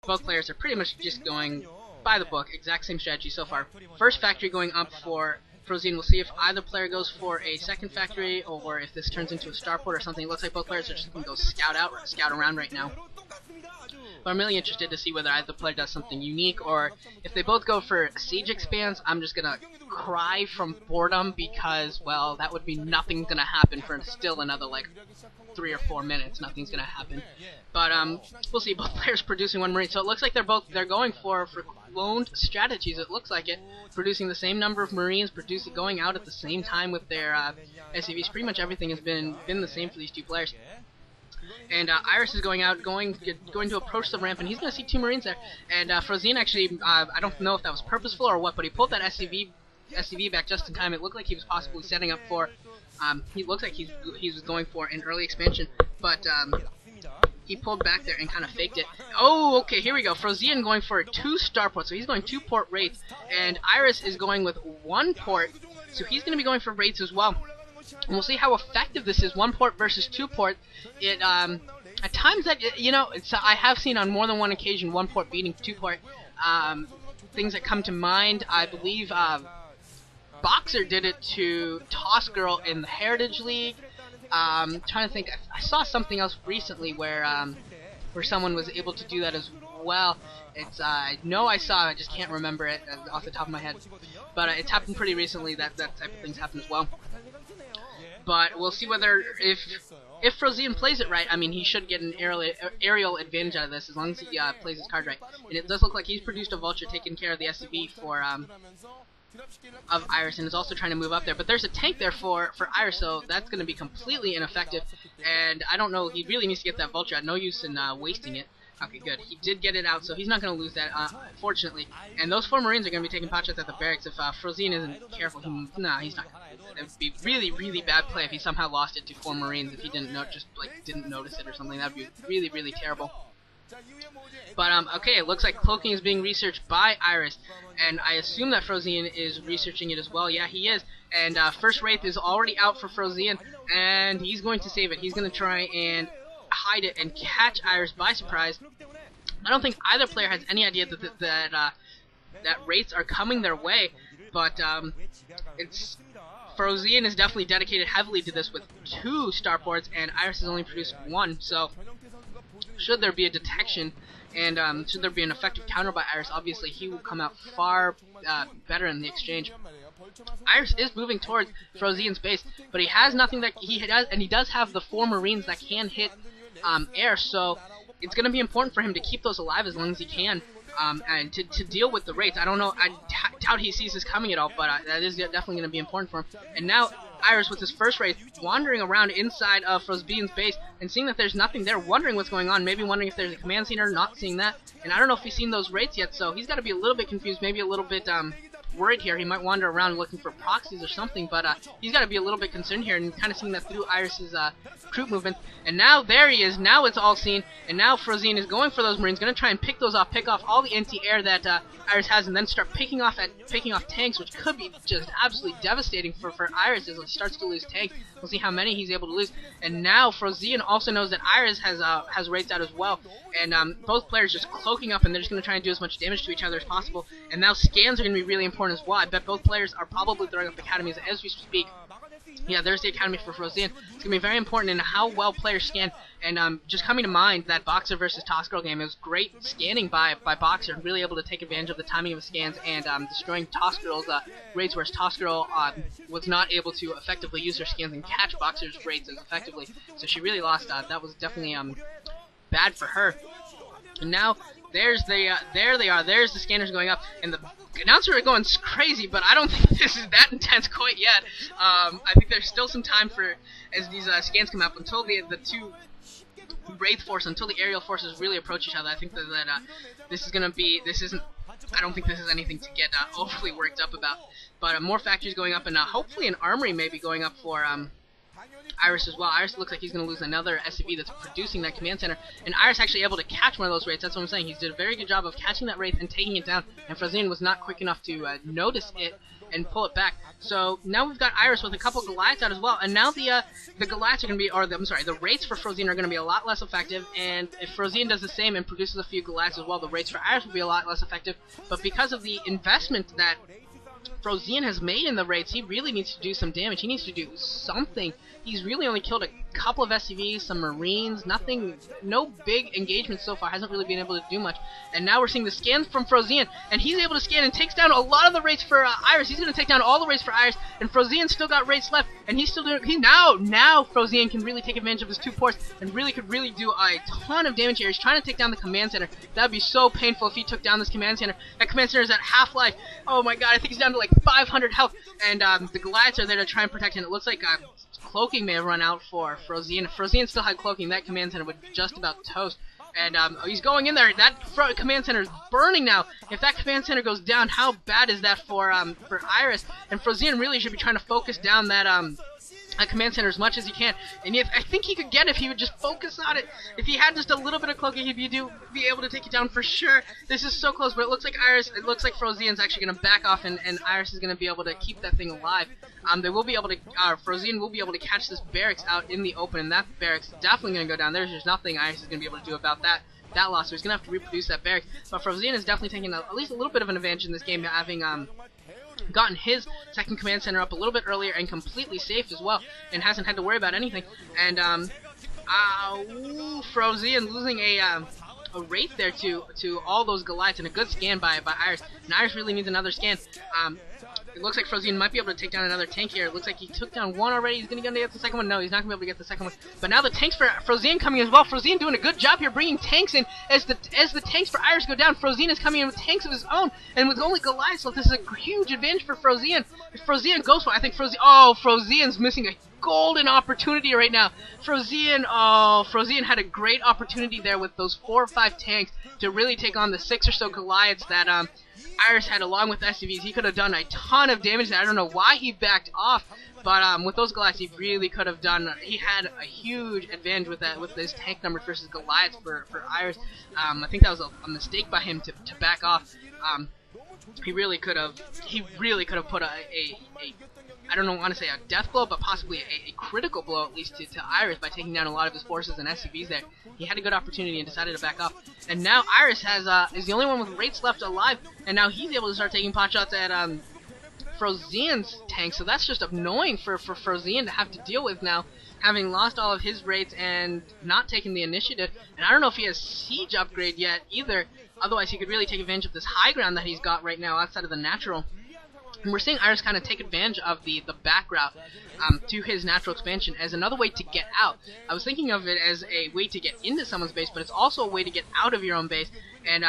Both players are pretty much just going by the book, exact same strategy so far. First factory going up for Frozean. We'll see if either player goes for a second factory or if this turns into a starport or something. It looks like both players are just going to go scout around right now. But I'm really interested to see whether either player does something unique, or if they both go for siege expands, I'm just gonna cry from boredom because, well, that would be nothing's gonna happen for still another like 3 or 4 minutes. Nothing's gonna happen. But we'll see. Both players producing one marine, so it looks like they're going for cloned strategies. It looks like it, producing the same number of marines, going out at the same time with their SCVs. Pretty much everything has been the same for these two players. And Iris is going to approach the ramp, and he's going to see 2 marines there. And Frozean actually, I don't know if that was purposeful or what, but he pulled that SCV back just in time. It looked like he was possibly setting up for, he looks like he was going for an early expansion, but he pulled back there and kind of faked it. Oh, okay, here we go. Frozean going for 2 starports, so he's going 2 port raids, and Iris is going with 1 port, so he's going to be going for raids as well. And we'll see how effective this is, 1 port versus 2 port. It at times that, you know, I have seen on more than one occasion 1 port beating 2 port. Things that come to mind, I believe Boxer did it to Toss Girl in the Heritage League. Trying to think, I saw something else recently where someone was able to do that as well. I know I saw, I just can't remember it off the top of my head. But it's happened pretty recently that type of things happen as well. But we'll see whether, if Frozean plays it right, I mean, he should get an aerial advantage out of this as long as he plays his card right. And it does look like he's produced a Vulture, taking care of the SCV for of Iris, and is also trying to move up there. But there's a tank there for Iris, so that's going to be completely ineffective. And I don't know, he really needs to get that Vulture out. No use in wasting it. Okay, good. He did get it out, so he's not going to lose that, fortunately. And those 4 marines are going to be taking potshots at the barracks. If Frozean isn't careful, he's not going to lose it. It would be really, really bad play if he somehow lost it to 4 marines, if he didn't notice it or something. That would be really, really terrible. But, okay, it looks like cloaking is being researched by Iris, and I assume that Frozean is researching it as well. Yeah, he is. And first Wraith is already out for Frozean, and he's going to save it. He's going to try and hide it and catch Iris by surprise. I don't think either player has any idea that Wraiths are coming their way, but Frozean is definitely dedicated heavily to this with 2 starports, and Iris has only produced 1, so should there be a detection, and should there be an effective counter by Iris, obviously he will come out far better in the exchange. Iris is moving towards Frozean's base, but he has nothing that he does have the 4 marines that can hit air, so it's going to be important for him to keep those alive as long as he can, and to deal with the Wraiths. I don't know, I doubt he sees this coming at all, but that is definitely going to be important for him. And now Iris with his first Wraith wandering around inside of Frozean's base and seeing that there's nothing there, wondering what's going on, maybe wondering if there's a command center, not seeing that. And I don't know if he's seen those Wraiths yet, so he's got to be a little bit confused, maybe a little bit worried here. He might wander around looking for proxies or something, but he's got to be a little bit concerned here, and kind of seeing that through Iris's troop movement. And now there he is. Now it's all seen, and now Frozean is going for those marines, going to try and pick off all the anti-air that Iris has, and then start picking off tanks, which could be just absolutely devastating for Iris as he starts to lose tanks. We'll see how many he's able to lose. And now Frozean also knows that Iris has Wraiths out as well, and both players just cloaking up, and they're just going to try and do as much damage to each other as possible. And now scans are going to be really important as well. I bet both players are probably throwing up academies as we speak. Yeah, there's the academy for Frozean. It's going to be very important in how well players scan. And just coming to mind, that Boxer versus Toss Girl game, it was great scanning by Boxer, really able to take advantage of the timing of his scans and destroying Toss Girl's raids, whereas Toss Girl was not able to effectively use her scans and catch Boxer's raids as effectively. So she really lost. That was definitely bad for her. And now there they are. There's the scanners going up, and the announcers are going crazy, but I don't think this is that intense quite yet. I think there's still some time for, as these scans come up, until the 2 Wraith force, until the aerial forces really approach each other. I think that this is going to be, I don't think this is anything to get overly worked up about. But more factories going up, and hopefully an armory maybe going up for Iris as well. Iris looks like he's going to lose another SCV that's producing that command center, and Iris actually able to catch one of those Wraiths. That's what I'm saying. He did a very good job of catching that Wraith and taking it down, and Frozean was not quick enough to notice it and pull it back. So now we've got Iris with a couple Goliaths out as well, and now the Goliaths are going to be, the Wraiths for Frozean are going to be a lot less effective, and if Frozean does the same and produces a few Goliaths as well, the Wraiths for Iris will be a lot less effective. But because of the investment that Frozean has made in the Wraiths, he really needs to do some damage. He needs to do something. He's really only killed a couple of SCVs, some Marines, nothing, no big engagement so far, hasn't really been able to do much. And now we're seeing the scans from Frozean, and he's able to scan and takes down a lot of the Wraiths for Iris. He's going to take down all the Wraiths for Iris, and Frozean's still got Wraiths left, and he's still doing, now Frozean can really take advantage of his 2 ports, and really could really do a ton of damage here. He's trying to take down the command center. That would be so painful if he took down this command center. That command center is at half-life. Oh my god, I think he's down to like 500 health, and the Goliaths are there to try and protect him. It looks like cloaking may have run out for Frozean. If Frozean still had cloaking, that command center would just about toast. And he's going in there. That command center is burning now. If that command center goes down, how bad is that for Iris? And Frozean really should be trying to focus down that command center as much as he can. And I think he could get it if he would just focus on it. If he had just a little bit of cloaking, he'd be able to take it down for sure. This is so close, but it looks like Frozean's actually going to back off, and Iris is going to be able to keep that thing alive. They will be able to, Frozean will be able to catch this barracks out in the open, and that barracks is definitely going to go down. There's just nothing Iris is going to be able to do about that loss, so he's going to have to reproduce that barracks. But Frozean is definitely taking at least a little bit of an advantage in this game, having gotten his second command center up a little bit earlier and completely safe as well, and hasn't had to worry about anything. And Frozean losing a Wraith there to all those Goliaths, and a good scan by Iris. And Iris really needs another scan. It looks like Frozean might be able to take down another tank here. It looks like he took down one already. He's going to get the second one. No, he's not going to be able to get the second one. But now the tanks for Frozean coming as well. Frozean doing a good job here bringing tanks in. As the tanks for Iris go down, Frozean is coming in with tanks of his own. And with only Goliaths left, this is a huge advantage for Frozean. If Frozean goes for it, I think Frozean's missing a golden opportunity right now. Frozean had a great opportunity there with those 4 or 5 tanks to really take on the 6 or so Goliaths that Iris had along with SCVs. He could have done a ton of damage there. I don't know why he backed off, but with those Goliaths he really could have done. He had a huge advantage with his tank numbers versus Goliaths for Iris. I think that was a mistake by him to back off. He really could have put I don't want to say a death blow, but possibly a critical blow at least to Iris by taking down a lot of his forces and SCVs there. He had a good opportunity and decided to back off. And now Iris is the only one with Wraiths left alive, and now he's able to start taking pot shots at Frozean's tank. So that's just annoying for Frozean to have to deal with now, having lost all of his Wraiths and not taking the initiative. And I don't know if he has siege upgrade yet either. Otherwise he could really take advantage of this high ground that he's got right now outside of the natural. And we're seeing Iris kind of take advantage of the back route to his natural expansion as another way to get out. I was thinking of it as a way to get into someone's base, but it's also a way to get out of your own base. And